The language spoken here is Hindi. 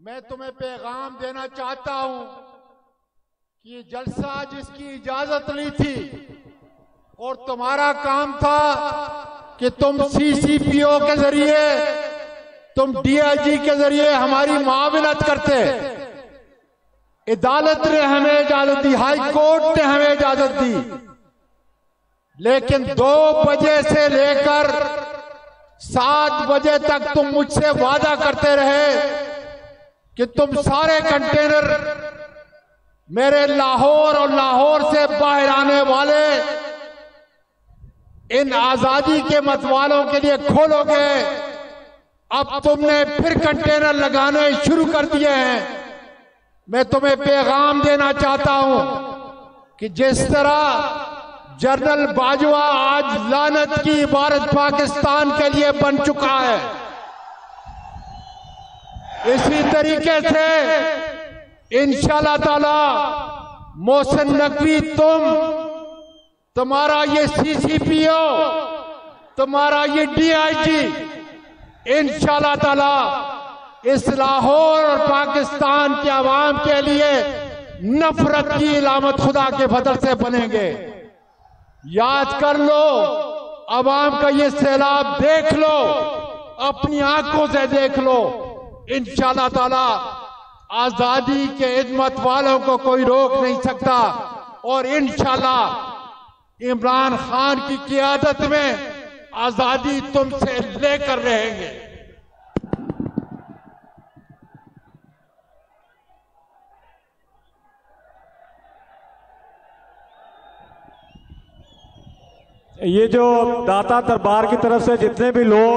मैं तुम्हें पैगाम देना चाहता हूं कि ये जलसा जिसकी इजाजत ली थी और तुम्हारा काम था कि तुम सीसीपीओ के जरिए, तुम डीआईजी के जरिए हमारी मुआवनत करते। अदालत ने हमें इजाजत दी, हाई कोर्ट ने हमें इजाजत दी, लेकिन 2 बजे से लेकर 7 बजे तक तुम मुझसे वादा करते रहे कि तुम सारे कंटेनर मेरे लाहौर और लाहौर से बाहर आने वाले इन आजादी के मतवालों के लिए खोलोगे। अब तुमने फिर कंटेनर लगाने शुरू कर दिए हैं। मैं तुम्हें पैगाम देना चाहता हूं कि जिस तरह जनरल बाजवा आज लानत की इबारत पाकिस्तान के लिए बन चुका है, इसी तरीके से इंशाअल्लाह ताला मोहसिन नकवी, तुम्हारा ये सीसीपीओ, तुम्हारा ये डीआईजी इंशाअल्लाह ताला इस लाहौर और पाकिस्तान के अवाम के लिए नफरत की इलामत खुदा के फजल से बनेंगे। याद कर लो, अवाम का ये सैलाब देख लो, अपनी आंखों से देख लो। इंशाअल्लाह ताला आजादी के इज्मत वालों को कोई रोक नहीं सकता और इंशाअल्लाह इमरान खान की क़ियादत में आजादी तुमसे लेकर रहेंगे। ये जो दाता दरबार की तरफ से जितने भी लोग